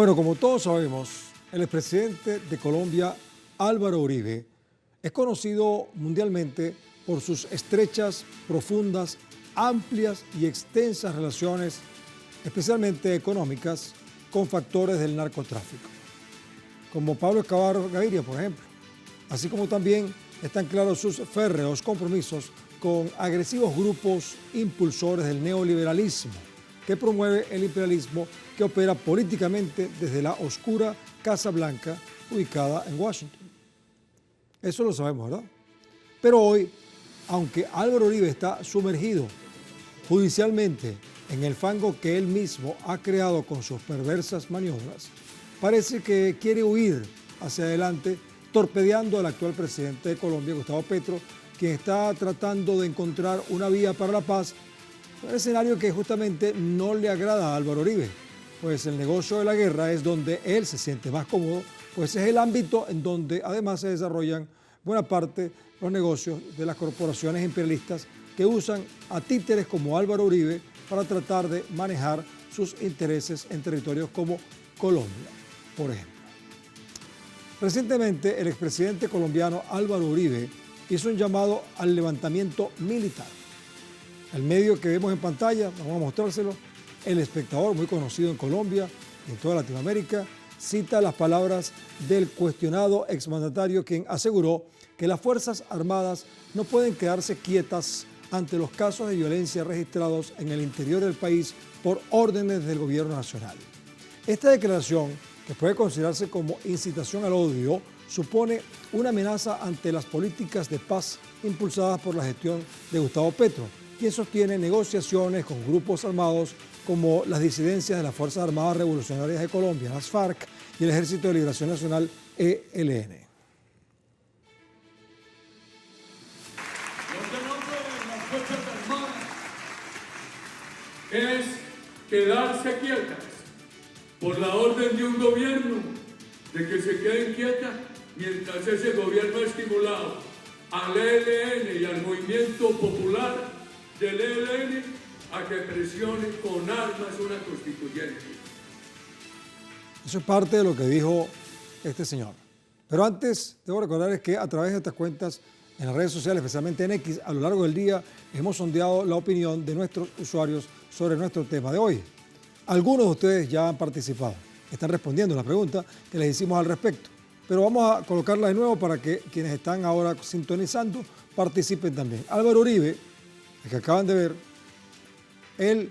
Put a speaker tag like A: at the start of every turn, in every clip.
A: Bueno, como todos sabemos, el expresidente de Colombia, Álvaro Uribe, es conocido mundialmente por sus estrechas, profundas, amplias y extensas relaciones, especialmente económicas, con factores del narcotráfico, como Pablo Escobar Gaviria, por ejemplo, así como también están claros sus férreos compromisos con agresivos grupos impulsores del neoliberalismo, que promueve el imperialismo que opera políticamente desde la oscura Casa Blanca ubicada en Washington. Eso lo sabemos, ¿verdad? Pero hoy, aunque Álvaro Uribe está sumergido judicialmente en el fango que él mismo ha creado con sus perversas maniobras, parece que quiere huir hacia adelante, torpedeando al actual presidente de Colombia, Gustavo Petro, quien está tratando de encontrar una vía para la paz, un escenario que justamente no le agrada a Álvaro Uribe, pues el negocio de la guerra es donde él se siente más cómodo, pues es el ámbito en donde además se desarrollan buena parte los negocios de las corporaciones imperialistas que usan a títeres como Álvaro Uribe para tratar de manejar sus intereses en territorios como Colombia, por ejemplo. Recientemente, el expresidente colombiano Álvaro Uribe hizo un llamado al levantamiento militar. El medio que vemos en pantalla, vamos a mostrárselo, El Espectador, muy conocido en Colombia y en toda Latinoamérica, cita las palabras del cuestionado exmandatario, quien aseguró que las Fuerzas Armadas no pueden quedarse quietas ante los casos de violencia registrados en el interior del país por órdenes del gobierno nacional. Esta declaración, que puede considerarse como incitación al odio, supone una amenaza ante las políticas de paz impulsadas por la gestión de Gustavo Petro, quien sostiene negociaciones con grupos armados como las disidencias de las Fuerzas Armadas Revolucionarias de Colombia, las FARC, y el Ejército de Liberación Nacional, ELN.
B: Lo que no pueden las Fuerzas Armadas es quedarse quietas por la orden de un gobierno de que se queden quietas mientras ese gobierno ha estimulado al ELN y al movimiento popular del ELN a que presione con armas una constituyente.
A: Eso es parte de lo que dijo este señor. Pero antes, debo recordarles que a través de estas cuentas en las redes sociales, especialmente en X, a lo largo del día hemos sondeado la opinión de nuestros usuarios sobre nuestro tema de hoy. Algunos de ustedes ya han participado, están respondiendo a la pregunta que les hicimos al respecto. Pero vamos a colocarla de nuevo para que quienes están ahora sintonizando participen también. Álvaro Uribe, el que acaban de ver, él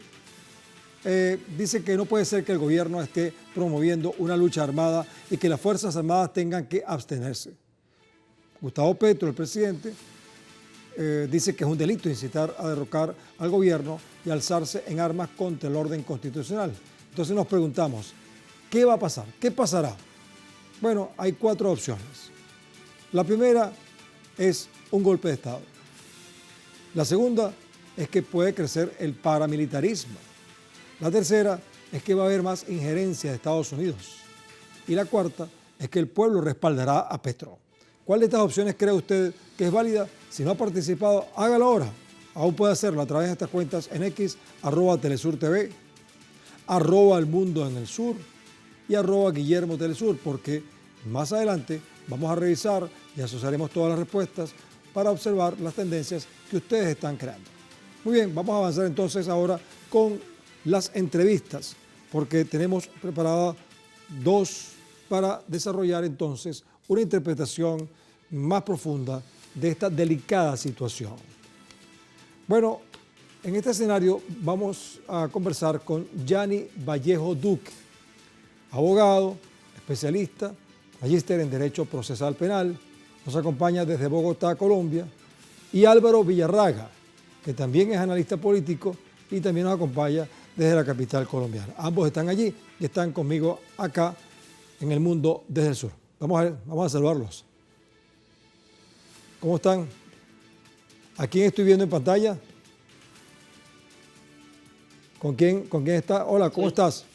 A: dice que no puede ser que el gobierno esté promoviendo una lucha armada y que las Fuerzas Armadas tengan que abstenerse. Gustavo Petro, el presidente, dice que es un delito incitar a derrocar al gobierno y alzarse en armas contra el orden constitucional. Entonces nos preguntamos, ¿qué va a pasar? ¿Qué pasará? Bueno, hay 4 opciones. La primera es un golpe de Estado. La segunda es que puede crecer el paramilitarismo. La tercera es que va a haber más injerencia de Estados Unidos. Y la cuarta es que el pueblo respaldará a Petro. ¿Cuál de estas opciones cree usted que es válida? Si no ha participado, hágalo ahora. Aún puede hacerlo a través de estas cuentas en X, @TelesurTV, @El Mundo en el Sur y @Guillermo Telesur, porque más adelante vamos a revisar y asociaremos todas las respuestas para observar las tendencias que ustedes están creando. Muy bien, vamos a avanzar entonces ahora con las entrevistas, porque tenemos preparadas 2 para desarrollar entonces una interpretación más profunda de esta delicada situación. Bueno, en este escenario vamos a conversar con Yanni Vallejo Duque, abogado, especialista, magíster en Derecho Procesal Penal, nos acompaña desde Bogotá, Colombia, y Álvaro Villarraga, que también es analista político y también nos acompaña desde la capital colombiana. Ambos están allí y están conmigo acá en El Mundo desde el Sur. Vamos a saludarlos. ¿Cómo están? ¿A quién estoy viendo en pantalla? ¿Con quién está? Hola, ¿cómo estás?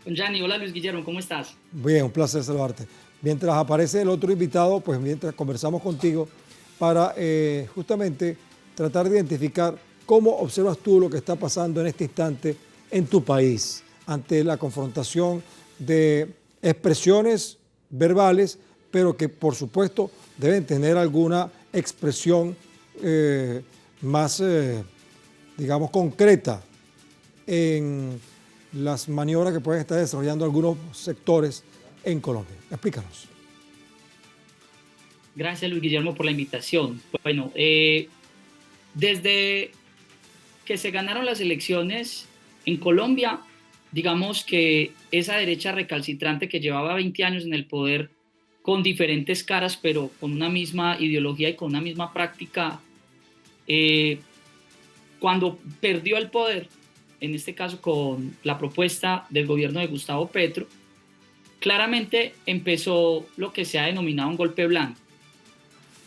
C: Con Yanni. Hola, Luis Guillermo, ¿cómo estás?
A: Bien, un placer saludarte. Mientras aparece el otro invitado, pues mientras conversamos contigo para justamente tratar de identificar cómo observas tú lo que está pasando en este instante en tu país. ante la confrontación de expresiones verbales, pero que por supuesto deben tener alguna expresión más, digamos, concreta en las maniobras que pueden estar desarrollando algunos sectores en Colombia. Explícanos.
C: Gracias, Luis Guillermo, por la invitación. Bueno, desde que se ganaron las elecciones en Colombia, digamos que esa derecha recalcitrante que llevaba 20 años en el poder con diferentes caras, pero con una misma ideología y con una misma práctica, cuando perdió el poder, en este caso con la propuesta del gobierno de Gustavo Petro, claramente empezó lo que se ha denominado un golpe blanco.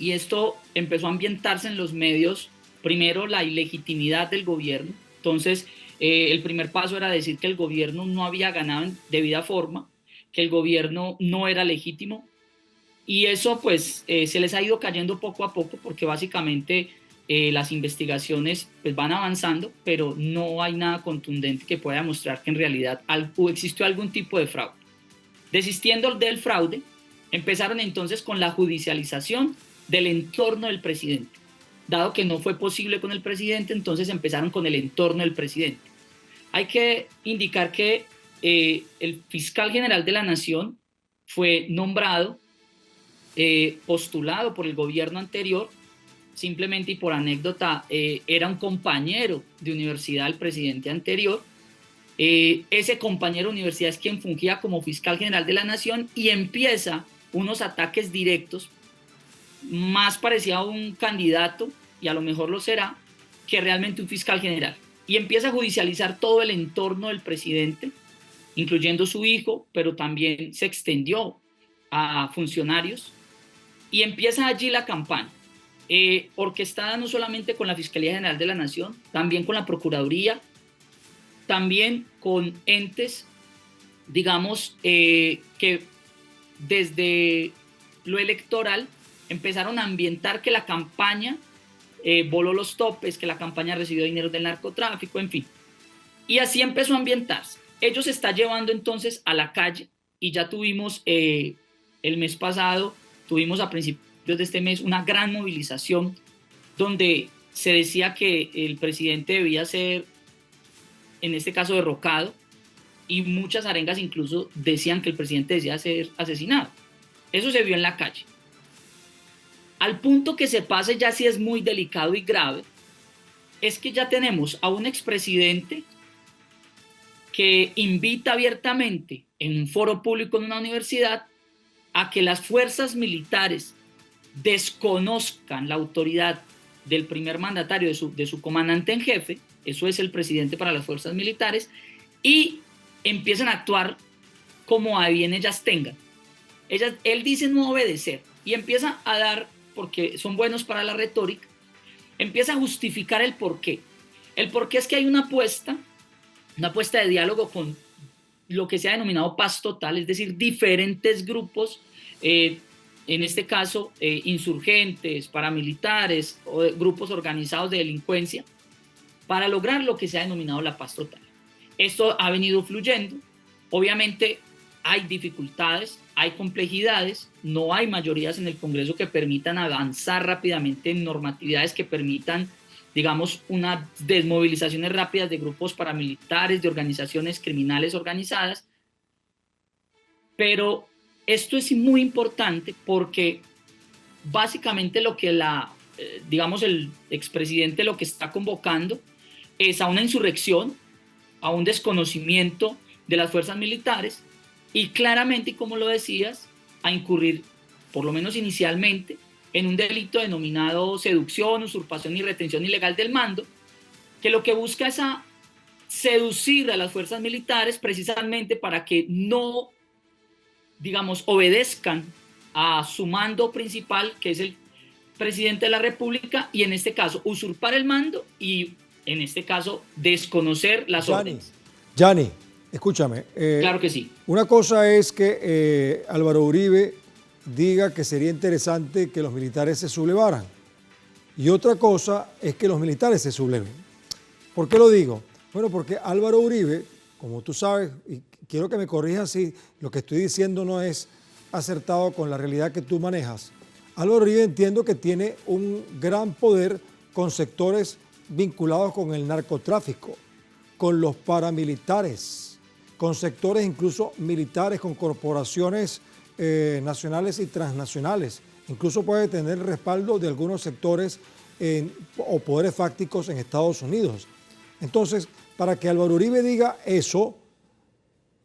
C: Y esto empezó a ambientarse en los medios, primero la ilegitimidad del gobierno. Entonces, el primer paso era decir que el gobierno no había ganado en debida forma, que el gobierno no era legítimo. Y eso pues se les ha ido cayendo poco a poco porque básicamente las investigaciones pues, van avanzando, pero no hay nada contundente que pueda demostrar que en realidad existió algún tipo de fraude. Desistiendo del fraude, empezaron entonces con la judicialización del entorno del presidente. Dado que no fue posible con el presidente, entonces empezaron con el entorno del presidente. Hay que indicar que el fiscal general de la Nación fue nombrado, postulado por el gobierno anterior, simplemente y por anécdota, era un compañero de universidad del presidente anterior. Ese compañero de universidad es quien fungía como fiscal general de la Nación y empieza unos ataques directos, más parecía a un candidato, y a lo mejor lo será, que realmente un fiscal general. Y empieza a judicializar todo el entorno del presidente, incluyendo su hijo, pero también se extendió a funcionarios, y empieza allí la campaña, orquestada no solamente con la Fiscalía General de la Nación, también con la Procuraduría, también con entes, digamos, que desde lo electoral empezaron a ambientar que la campaña voló los topes, que la campaña recibió dinero del narcotráfico, en fin. Y así empezó a ambientarse. Ellos se está llevando entonces a la calle y ya tuvimos el mes pasado, tuvimos a principios de este mes una gran movilización donde se decía que el presidente debía ser, en este caso, derrocado, y muchas arengas incluso decían que el presidente debía ser asesinado. Eso se vio en la calle. Al punto que se pase ya sí es muy delicado y grave, es que ya tenemos a un expresidente que invita abiertamente en un foro público en una universidad a que las fuerzas militares desconozcan la autoridad del primer mandatario, de su comandante en jefe, eso es el presidente para las fuerzas militares, y empiezan a actuar como a bien ellas tengan. Él dice no obedecer y empieza a dar, porque son buenos para la retórica, empieza a justificar el porqué. El porqué es que hay una apuesta de diálogo con lo que se ha denominado paz total, es decir, diferentes grupos, en este caso insurgentes, paramilitares o grupos organizados de delincuencia, para lograr lo que se ha denominado la paz total. Esto ha venido fluyendo, obviamente hay dificultades, hay complejidades, no hay mayorías en el Congreso que permitan avanzar rápidamente en normatividades que permitan, digamos, unas desmovilizaciones rápidas de grupos paramilitares, de organizaciones criminales organizadas. Pero esto es muy importante porque básicamente lo que digamos, el expresidente lo que está convocando es a una insurrección, a un desconocimiento de las fuerzas militares y claramente, y como lo decías, a incurrir, por lo menos inicialmente, en un delito denominado seducción, usurpación y retención ilegal del mando, que lo que busca es a seducir a las fuerzas militares precisamente para que no, digamos, obedezcan a su mando principal, que es el presidente de la República, y en este caso usurpar el mando y en este caso desconocer las órdenes.
A: Gianni, escúchame.
C: Claro que sí.
A: Una cosa es que Álvaro Uribe diga que sería interesante que los militares se sublevaran. Y otra cosa es que los militares se subleven. ¿Por qué lo digo? Bueno, porque Álvaro Uribe como tú sabes, y quiero que me corrijas si lo que estoy diciendo no es acertado con la realidad que tú manejas. Álvaro Uribe entiendo que tiene un gran poder con sectores vinculados con el narcotráfico, con los paramilitares, con sectores incluso militares, con corporaciones nacionales y transnacionales. Incluso puede tener respaldo de algunos sectores o poderes fácticos en Estados Unidos. Entonces, para que Álvaro Uribe diga eso,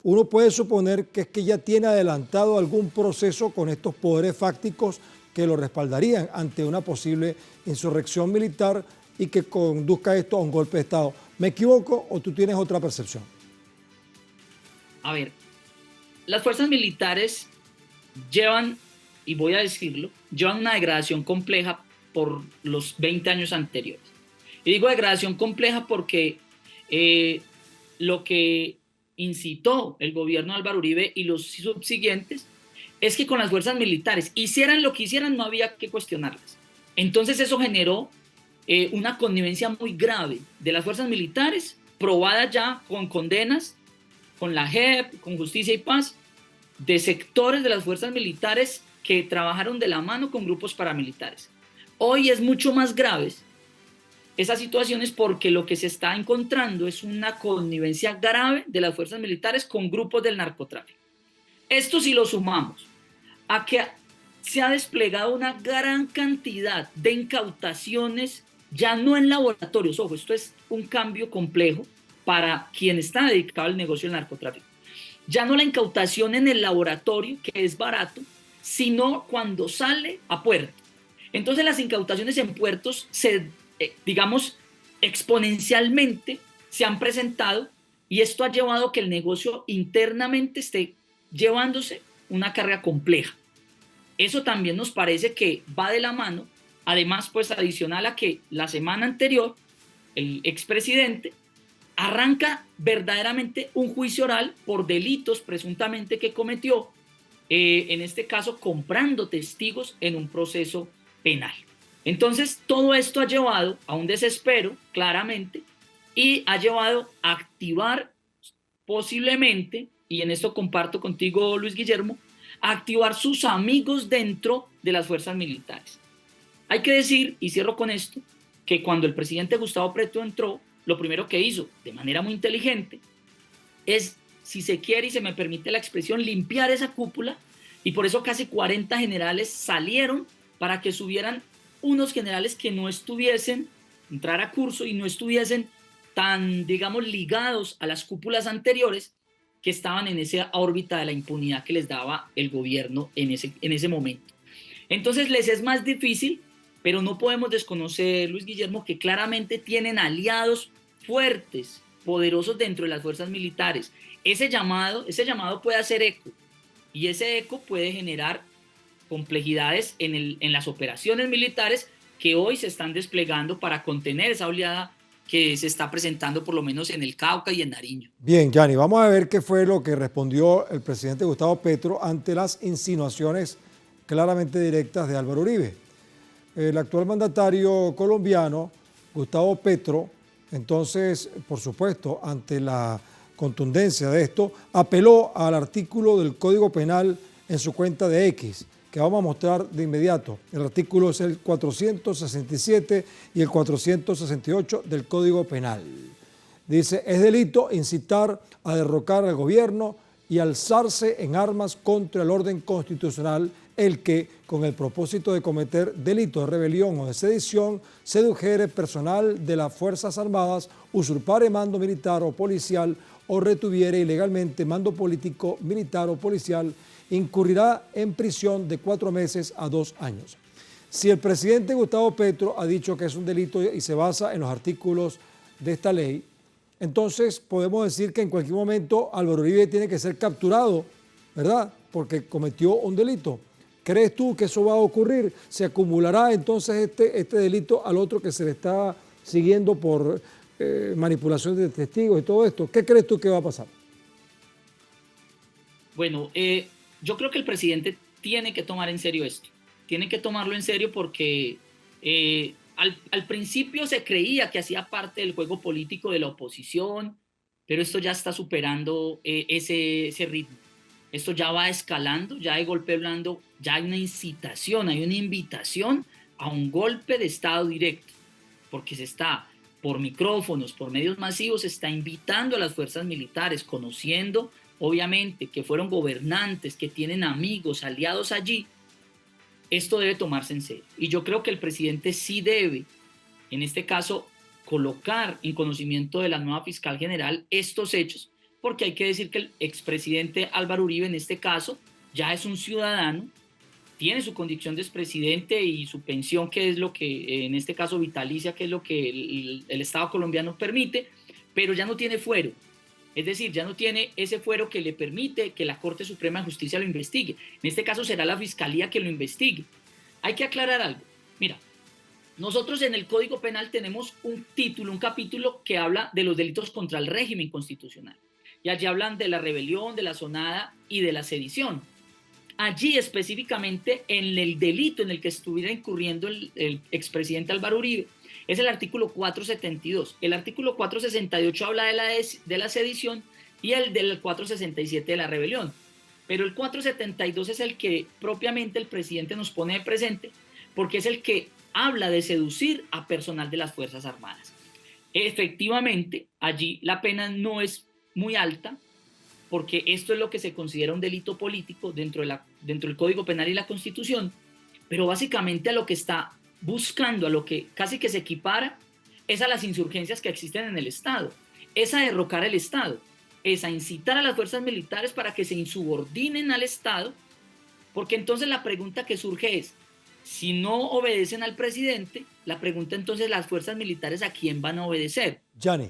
A: uno puede suponer que es que ya tiene adelantado algún proceso con estos poderes fácticos que lo respaldarían ante una posible insurrección militar y que conduzca esto a un golpe de Estado. ¿Me equivoco o tú tienes otra percepción?
C: A ver, las fuerzas militares llevan, y voy a decirlo, llevan una degradación compleja por los 20 años anteriores. Y digo degradación compleja porque lo que incitó el gobierno de Álvaro Uribe y los subsiguientes es que con las fuerzas militares hicieran lo que hicieran, no había que cuestionarlas. Entonces eso generó una connivencia muy grave de las fuerzas militares, probada ya con condenas, con la JEP, con Justicia y Paz, de sectores de las fuerzas militares que trabajaron de la mano con grupos paramilitares. Hoy es mucho más grave esas situaciones porque lo que se está encontrando es una connivencia grave de las fuerzas militares con grupos del narcotráfico. Esto si lo sumamos a que se ha desplegado una gran cantidad de incautaciones, ya no en laboratorios, ojo, esto es un cambio complejo para quien está dedicado al negocio del narcotráfico. Ya no la incautación en el laboratorio, que es barato, sino cuando sale a puerto. Entonces las incautaciones en puertos digamos, exponencialmente se han presentado y esto ha llevado a que el negocio internamente esté llevándose una carga compleja. Eso también nos parece que va de la mano, además, pues adicional a que la semana anterior el expresidente arranca verdaderamente un juicio oral por delitos presuntamente que cometió, en este caso comprando testigos en un proceso penal. Entonces, todo esto ha llevado a un desespero, claramente, y ha llevado a activar posiblemente, y en esto comparto contigo, Luis Guillermo, a activar sus amigos dentro de las fuerzas militares. Hay que decir, y cierro con esto, que cuando el presidente Gustavo Petro entró, lo primero que hizo, de manera muy inteligente, es, si se quiere y se me permite la expresión, limpiar esa cúpula, y por eso casi 40 generales salieron para que subieran unos generales que no estuviesen, entrar a curso y no estuviesen tan, digamos, ligados a las cúpulas anteriores que estaban en esa órbita de la impunidad que les daba el gobierno en ese momento. Entonces les es más difícil, pero no podemos desconocer, Luis Guillermo, que claramente tienen aliados fuertes, poderosos dentro de las fuerzas militares. Ese llamado puede hacer eco y ese eco puede generar complejidades en las operaciones militares que hoy se están desplegando para contener esa oleada que se está presentando por lo menos en el Cauca y en Nariño.
A: Bien, Gianni, vamos a ver qué fue lo que respondió el presidente Gustavo Petro ante las insinuaciones claramente directas de Álvaro Uribe. El actual mandatario colombiano, Gustavo Petro, entonces, por supuesto, ante la contundencia de esto, apeló al artículo del Código Penal en su cuenta de X, que vamos a mostrar de inmediato. El artículo es el 467 y el 468 del Código Penal. Dice, es delito incitar a derrocar al gobierno y alzarse en armas contra el orden constitucional el que, con el propósito de cometer delito de rebelión o de sedición, sedujere personal de las Fuerzas Armadas, usurpare mando militar o policial o retuviere ilegalmente mando político, militar o policial, incurrirá en prisión de 4 meses a 2 años. Si el presidente Gustavo Petro ha dicho que es un delito y se basa en los artículos de esta ley, entonces podemos decir que en cualquier momento Álvaro Uribe tiene que ser capturado, ¿verdad? Porque cometió un delito. ¿Crees tú que eso va a ocurrir? ¿Se acumulará entonces este delito al otro que se le está siguiendo por manipulación de testigos y todo esto? ¿Qué crees tú que va a pasar?
C: Bueno, yo creo que el presidente tiene que tomar en serio esto. Tiene que tomarlo en serio porque al principio se creía que hacía parte del juego político de la oposición, pero esto ya está superando ese ritmo. Esto ya va escalando, ya hay golpe blando, ya hay una incitación, hay una invitación a un golpe de Estado directo, porque se está, por micrófonos, por medios masivos, se está invitando a las fuerzas militares, conociendo, obviamente, que fueron gobernantes, que tienen amigos, aliados allí. Esto debe tomarse en serio. Y yo creo que el presidente sí debe, en este caso, colocar en conocimiento de la nueva fiscal general estos hechos, porque hay que decir que el expresidente Álvaro Uribe, en este caso, ya es un ciudadano, tiene su condición de expresidente y su pensión, que es lo que, en este caso, vitalicia, que es lo que el Estado colombiano permite, pero ya no tiene fuero. Es decir, ya no tiene ese fuero que le permite que la Corte Suprema de Justicia lo investigue. En este caso será la Fiscalía que lo investigue. Hay que aclarar algo. Mira, nosotros en el Código Penal tenemos un título, un capítulo que habla de los delitos contra el régimen constitucional. Y allí hablan de la rebelión, de la sonada y de la sedición. Allí específicamente en el delito en el que estuviera incurriendo el expresidente Álvaro Uribe es el artículo 472. El artículo 468 habla de la sedición y el del 467 de la rebelión. Pero el 472 es el que propiamente el presidente nos pone de presente, porque es el que habla de seducir a personal de las Fuerzas Armadas. Efectivamente, allí la pena no es muy alta, porque esto es lo que se considera un delito político dentro del Código Penal y la Constitución, pero básicamente a lo que está buscando, a lo que casi que se equipara, es a las insurgencias que existen en el Estado, es a derrocar el Estado, es a incitar a las fuerzas militares para que se insubordinen al Estado, porque entonces la pregunta que surge es, si no obedecen al presidente, la pregunta entonces, las fuerzas militares, ¿a quién van a obedecer?
A: Yanni.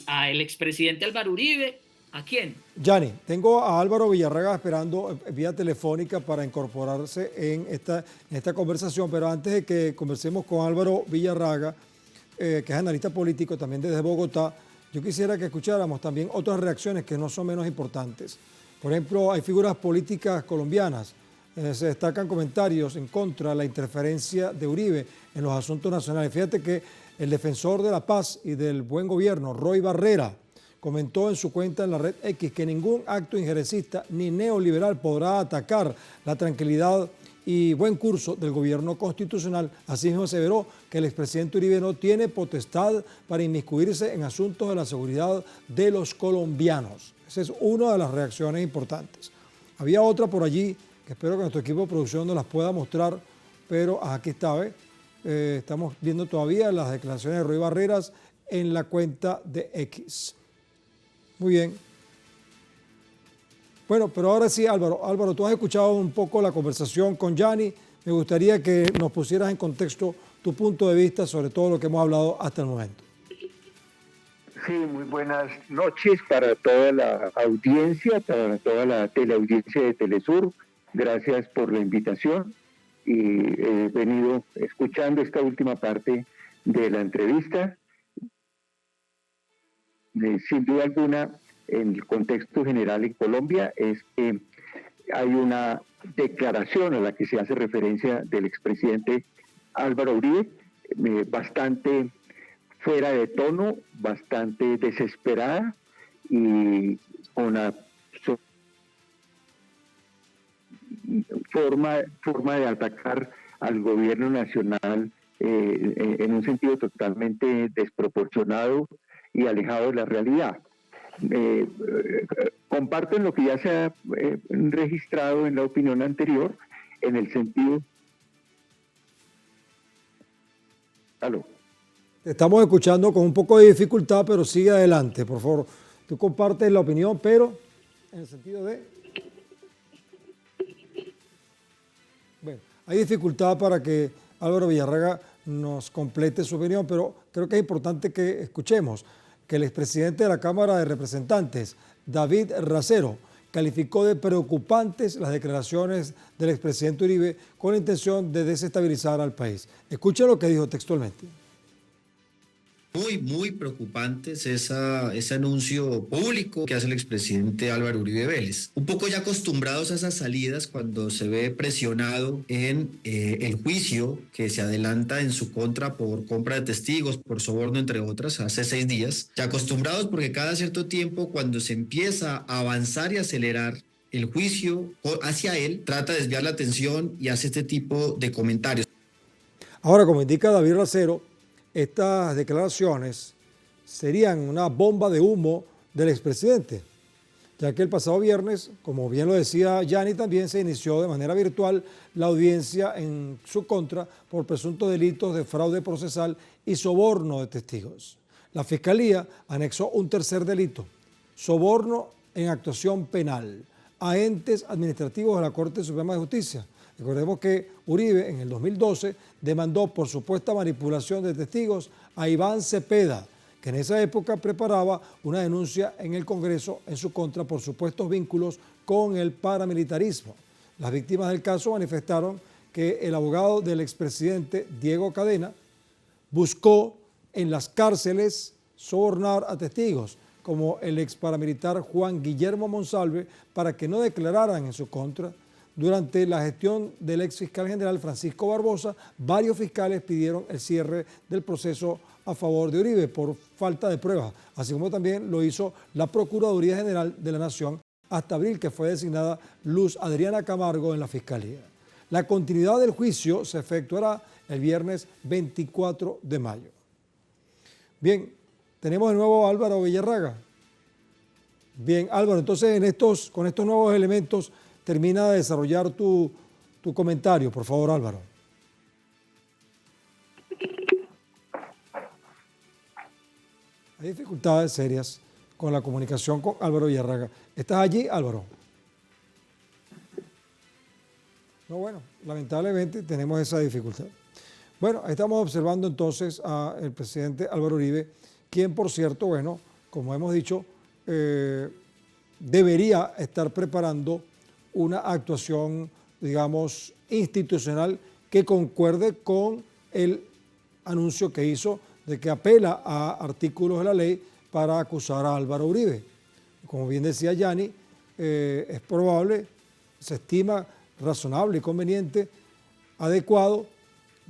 C: Al expresidente Álvaro Uribe. ¿A quién?
A: Yanni, tengo a Álvaro Villarraga esperando vía telefónica para incorporarse en esta conversación, pero antes de que conversemos con Álvaro Villarraga, que es analista político también desde Bogotá, yo quisiera que escucháramos también otras reacciones que no son menos importantes. Por ejemplo, hay figuras políticas colombianas, se destacan comentarios en contra de la interferencia de Uribe en los asuntos nacionales. Fíjate que el defensor de la paz y del buen gobierno, Roy Barrera, comentó en su cuenta en la red X que ningún acto injerencista ni neoliberal podrá atacar la tranquilidad y buen curso del gobierno constitucional. Asimismo aseveró que el expresidente Uribe no tiene potestad para inmiscuirse en asuntos de la seguridad de los colombianos. Esa es una de las reacciones importantes. Había otra por allí que espero que nuestro equipo de producción nos las pueda mostrar, pero aquí está, estamos viendo todavía las declaraciones de Roy Barreras en la cuenta de X. Muy bien. Bueno, pero ahora sí, Álvaro. Álvaro, tú has escuchado un poco la conversación con Yanni. Me gustaría que nos pusieras en contexto tu punto de vista sobre todo lo que hemos hablado hasta el momento.
D: Sí, muy buenas noches para toda la audiencia, para toda la teleaudiencia de Telesur. Gracias por la invitación y he venido escuchando esta última parte de la entrevista. Sin duda alguna, en el contexto general en Colombia es que hay una declaración a la que se hace referencia del expresidente Álvaro Uribe, bastante fuera de tono, bastante desesperada y con una forma de atacar al gobierno nacional en un sentido totalmente desproporcionado y alejado de la realidad. Comparto en lo que ya se ha registrado en la opinión anterior, en el sentido... ¿Aló?
A: Te estamos escuchando con un poco de dificultad, pero sigue adelante, por favor. Tú compartes la opinión, pero en el sentido de... Bueno, hay dificultad para que Álvaro Villarraga nos complete su opinión, pero creo que es importante que escuchemos que el expresidente de la Cámara de Representantes, David Racero, calificó de preocupantes las declaraciones del expresidente Uribe con la intención de desestabilizar al país. Escucha lo que dijo textualmente.
E: Muy preocupantes ese anuncio público que hace el expresidente Álvaro Uribe Vélez. Un poco ya acostumbrados a esas salidas cuando se ve presionado en el juicio que se adelanta en su contra por compra de testigos, por soborno, entre otras, hace 6 días. Ya acostumbrados porque cada cierto tiempo, cuando se empieza a avanzar y acelerar el juicio hacia él, trata de desviar la atención y hace este tipo de comentarios.
A: Ahora, como indica David Racero, estas declaraciones serían una bomba de humo del expresidente, ya que el pasado viernes, como bien lo decía Yanni, también se inició de manera virtual la audiencia en su contra por presuntos delitos de fraude procesal y soborno de testigos. La Fiscalía anexó un tercer delito, soborno en actuación penal, a entes administrativos de la Corte Suprema de Justicia. Recordemos que Uribe en el 2012 demandó por supuesta manipulación de testigos a Iván Cepeda, que en esa época preparaba una denuncia en el Congreso en su contra por supuestos vínculos con el paramilitarismo. Las víctimas del caso manifestaron que el abogado del expresidente Diego Cadena buscó en las cárceles sobornar a testigos, como el ex paramilitar Juan Guillermo Monsalve, para que no declararan en su contra. Durante la gestión del ex fiscal general Francisco Barbosa, varios fiscales pidieron el cierre del proceso a favor de Uribe por falta de pruebas, así como también lo hizo la Procuraduría General de la Nación hasta abril, que fue designada Luz Adriana Camargo en la Fiscalía. La continuidad del juicio se efectuará el viernes 24 de mayo. Bien, tenemos de nuevo a Álvaro Villarraga. Bien, Álvaro, entonces con estos nuevos elementos, termina de desarrollar tu comentario, por favor, Álvaro. Hay dificultades serias con la comunicación con Álvaro Villarraga. ¿Estás allí, Álvaro? No, bueno, lamentablemente tenemos esa dificultad. Bueno, ahí estamos observando entonces al presidente Álvaro Uribe, quien, por cierto, bueno, como hemos dicho, debería estar preparando una actuación, digamos, institucional que concuerde con el anuncio que hizo de que apela a artículos de la ley para acusar a Álvaro Uribe. Como bien decía Yanni, es probable, se estima razonable y conveniente, adecuado,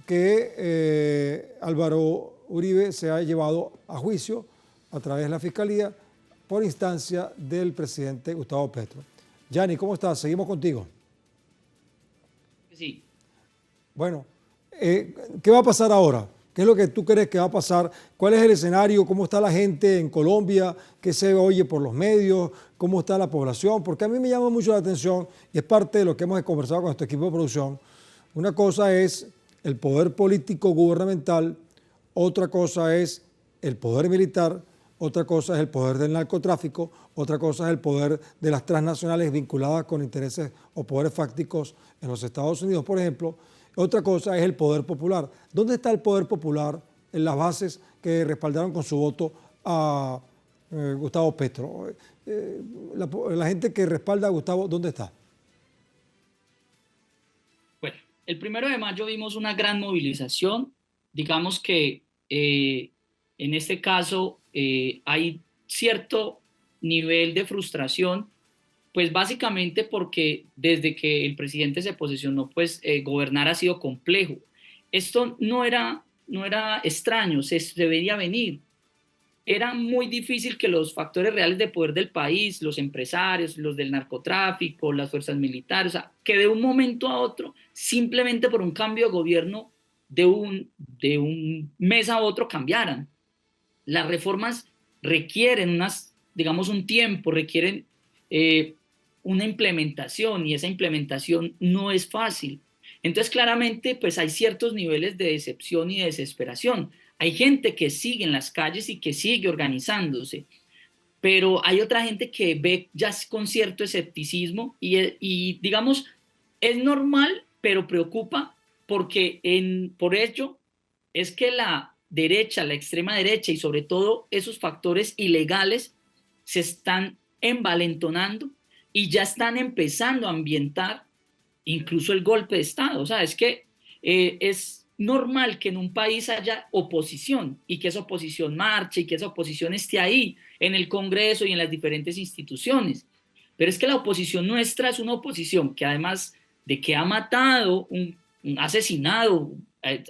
A: que Álvaro Uribe sea llevado a juicio a través de la Fiscalía por instancia del presidente Gustavo Petro. Yanni, ¿cómo estás? Seguimos contigo.
C: Sí.
A: Bueno, ¿qué va a pasar ahora? ¿Qué es lo que tú crees que va a pasar? ¿Cuál es el escenario? ¿Cómo está la gente en Colombia? ¿Qué se oye por los medios? ¿Cómo está la población? Porque a mí me llama mucho la atención y es parte de lo que hemos conversado con nuestro equipo de producción. Una cosa es el poder político gubernamental, otra cosa es el poder militar, otra cosa es el poder del narcotráfico, otra cosa es el poder de las transnacionales vinculadas con intereses o poderes fácticos en los Estados Unidos, por ejemplo. Otra cosa es el poder popular. ¿Dónde está el poder popular en las bases que respaldaron con su voto a Gustavo Petro? La gente que respalda a Gustavo, ¿dónde está?
C: Bueno, el 1 de mayo vimos una gran movilización. Digamos que en este caso hay cierto nivel de frustración, pues básicamente porque desde que el presidente se posesionó, pues gobernar ha sido complejo. Esto no era extraño, se veía venir. Era muy difícil que los factores reales de poder del país, los empresarios, los del narcotráfico, las fuerzas militares, o sea, que de un momento a otro, simplemente por un cambio de gobierno, de un mes a otro cambiaran. Las reformas requieren digamos, un tiempo, requieren una implementación, y esa implementación no es fácil. Entonces, claramente, pues hay ciertos niveles de decepción y de desesperación. Hay gente que sigue en las calles y que sigue organizándose, pero hay otra gente que ve ya con cierto escepticismo y digamos, es normal, pero preocupa porque por ello es que la derecha, la extrema derecha y sobre todo esos factores ilegales se están envalentonando y ya están empezando a ambientar incluso el golpe de Estado. O sea, es que es normal que en un país haya oposición y que esa oposición marche y que esa oposición esté ahí en el Congreso y en las diferentes instituciones. Pero es que la oposición nuestra es una oposición que además de que ha matado, un asesinado,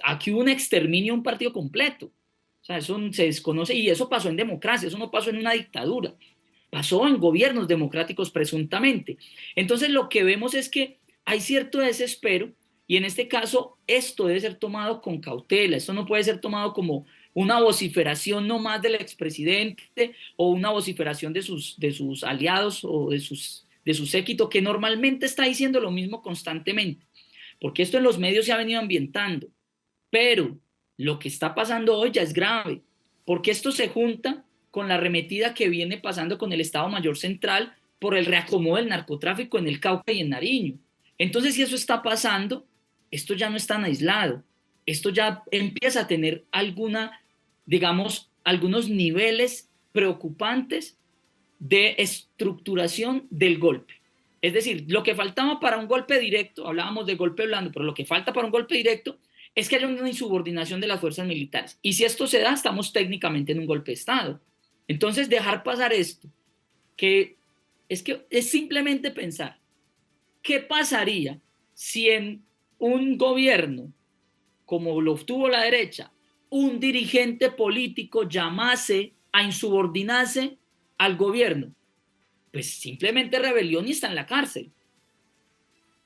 C: aquí hubo un exterminio de un partido completo. O sea, eso se desconoce y eso pasó en democracia, eso no pasó en una dictadura, pasó en gobiernos democráticos presuntamente. Entonces lo que vemos es que hay cierto desespero y en este caso esto debe ser tomado con cautela, esto no puede ser tomado como una vociferación no más del expresidente o una vociferación de sus aliados o de su séquito, que normalmente está diciendo lo mismo constantemente, porque esto en los medios se ha venido ambientando, pero lo que está pasando hoy ya es grave, porque esto se junta con la arremetida que viene pasando con el Estado Mayor Central por el reacomodo del narcotráfico en el Cauca y en Nariño. Entonces, si eso está pasando, esto ya no es tan aislado, esto ya empieza a tener algunos niveles preocupantes de estructuración del golpe. Es decir, lo que faltaba para un golpe directo, hablábamos de golpe blando, pero lo que falta para un golpe directo es que haya una insubordinación de las fuerzas militares. Y si esto se da, estamos técnicamente en un golpe de Estado. Entonces, dejar pasar esto, que es simplemente pensar, ¿qué pasaría si en un gobierno, como lo tuvo la derecha, un dirigente político llamase a insubordinarse al gobierno? Pues simplemente rebelión y está en la cárcel.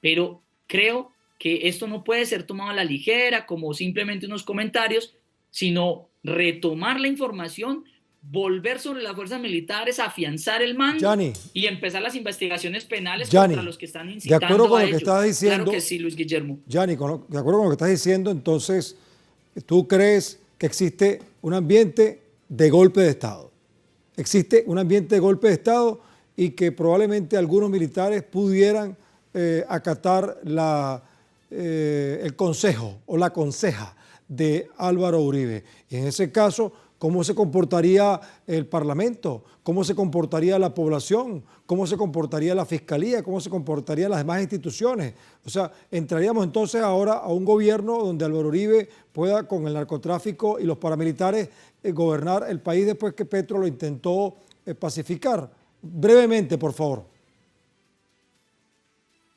C: Pero creo que esto no puede ser tomado a la ligera, como simplemente unos comentarios, sino retomar la información, volver sobre las fuerzas militares, afianzar el mando
A: Gianni,
C: y empezar las investigaciones penales
A: Gianni,
C: contra los que están incitando
A: de acuerdo con
C: a
A: lo que
C: ello.
A: estás diciendo,
C: Claro que sí, Luis Guillermo.
A: Gianni, de acuerdo con lo que estás diciendo, entonces, ¿tú crees que existe un ambiente de golpe de Estado? Existe un ambiente de golpe de Estado y que probablemente algunos militares pudieran acatar el consejo o la conseja de Álvaro Uribe. Y en ese caso, ¿cómo se comportaría el Parlamento? ¿Cómo se comportaría la población? ¿Cómo se comportaría la Fiscalía? ¿Cómo se comportarían las demás instituciones? O sea, entraríamos entonces ahora a un gobierno donde Álvaro Uribe pueda, con el narcotráfico y los paramilitares, gobernar el país después que Petro lo intentó pacificar. Brevemente, por favor.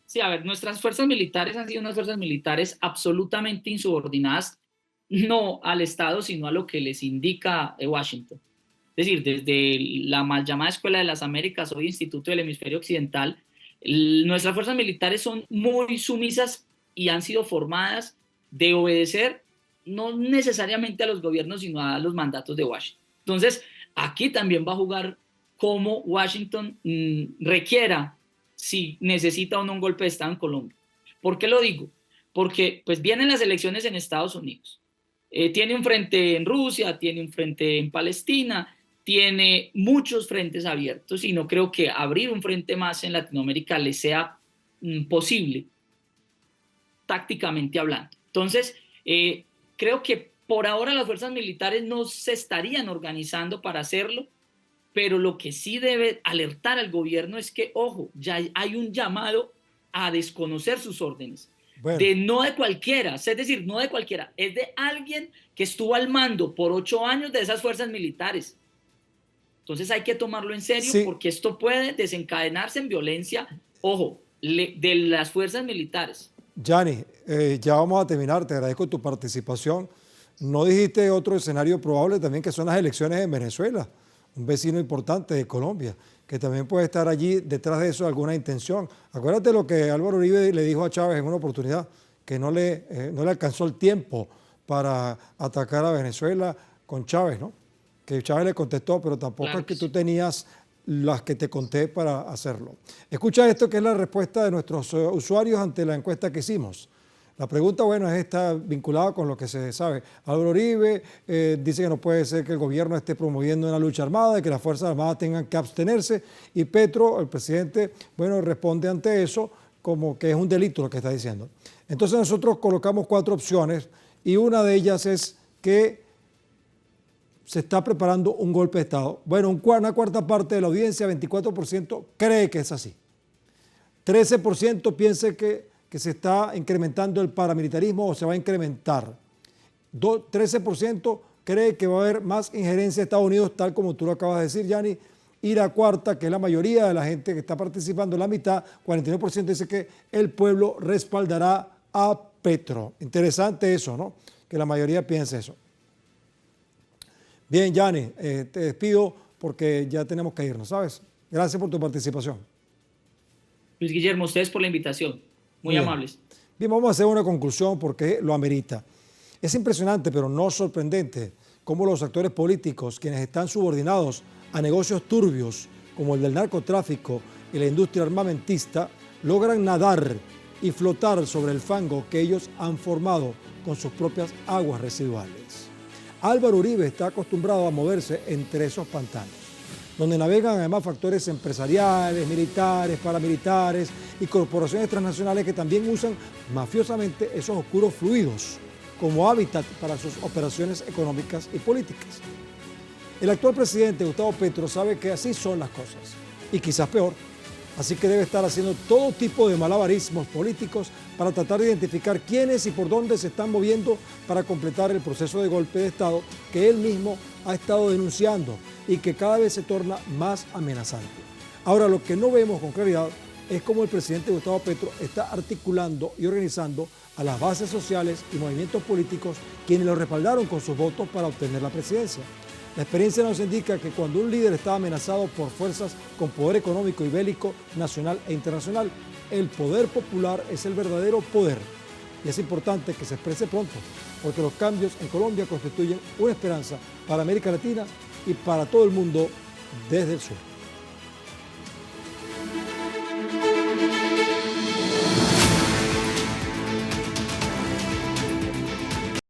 C: Sí, a ver, nuestras fuerzas militares han sido unas fuerzas militares absolutamente insubordinadas, no al Estado, sino a lo que les indica Washington. Es decir, desde la mal llamada Escuela de las Américas, hoy Instituto del Hemisferio Occidental, nuestras fuerzas militares son muy sumisas y han sido formadas de obedecer no necesariamente a los gobiernos, sino a los mandatos de Washington. Entonces, aquí también va a jugar cómo Washington requiera si necesita o no un golpe de Estado en Colombia. ¿Por qué lo digo? Porque pues vienen las elecciones en Estados Unidos. Tiene un frente en Rusia, tiene un frente en Palestina, tiene muchos frentes abiertos y no creo que abrir un frente más en Latinoamérica le sea posible, tácticamente hablando. Entonces, creo que por ahora las fuerzas militares no se estarían organizando para hacerlo, pero lo que sí debe alertar al gobierno es que, ojo, ya hay un llamado a desconocer sus órdenes. Bueno. No de cualquiera, es decir, no de cualquiera, es de alguien que estuvo al mando por 8 años de esas fuerzas militares. Entonces hay que tomarlo en serio, sí, porque esto puede desencadenarse en violencia, ojo, de las fuerzas militares.
A: Gianni, ya vamos a terminar, te agradezco tu participación. No dijiste otro escenario probable también, que son las elecciones en Venezuela, un vecino importante de Colombia, que también puede estar allí detrás de eso alguna intención. Acuérdate lo que Álvaro Uribe le dijo a Chávez en una oportunidad, que no le alcanzó el tiempo para atacar a Venezuela con Chávez, ¿no? Que Chávez le contestó, pero tampoco claro, es que tú tenías las que te conté para hacerlo. Escucha esto, que es la respuesta de nuestros usuarios ante la encuesta que hicimos. La pregunta, bueno, es esta vinculada con lo que se sabe. Álvaro Uribe dice que no puede ser que el gobierno esté promoviendo una lucha armada y que las Fuerzas Armadas tengan que abstenerse. Y Petro, el presidente, bueno, responde ante eso como que es un delito lo que está diciendo. Entonces nosotros colocamos 4 opciones y una de ellas es que se está preparando un golpe de Estado. Bueno, una cuarta parte de la audiencia, 24%, cree que es así. 13% piensa que se está incrementando el paramilitarismo o se va a incrementar. 13% cree que va a haber más injerencia de Estados Unidos, tal como tú lo acabas de decir, Yanni. Y la cuarta, que es la mayoría de la gente que está participando, la mitad, 49%, dice que el pueblo respaldará a Petro. Interesante eso, ¿no? Que la mayoría piense eso. Bien, Yanni, te despido porque ya tenemos que irnos, ¿sabes? Gracias por tu participación.
C: Luis Guillermo, ustedes por la invitación. Muy amables.
A: Bien, vamos a hacer una conclusión porque lo amerita. Es impresionante, pero no sorprendente, cómo los actores políticos, quienes están subordinados a negocios turbios como el del narcotráfico y la industria armamentista, logran nadar y flotar sobre el fango que ellos han formado con sus propias aguas residuales. Álvaro Uribe está acostumbrado a moverse entre esos pantanos, donde navegan además factores empresariales, militares, paramilitares y corporaciones transnacionales que también usan mafiosamente esos oscuros fluidos como hábitat para sus operaciones económicas y políticas. El actual presidente Gustavo Petro sabe que así son las cosas, y quizás peor, así que debe estar haciendo todo tipo de malabarismos políticos para tratar de identificar quiénes y por dónde se están moviendo para completar el proceso de golpe de Estado que él mismo ha estado denunciando y que cada vez se torna más amenazante. Ahora, lo que no vemos con claridad es cómo el presidente Gustavo Petro está articulando y organizando a las bases sociales y movimientos políticos quienes lo respaldaron con sus votos para obtener la presidencia. La experiencia nos indica que cuando un líder está amenazado por fuerzas con poder económico y bélico nacional e internacional, el poder popular es el verdadero poder. Y es importante que se exprese pronto, porque los cambios en Colombia constituyen una esperanza para América Latina y para todo el mundo desde el sur.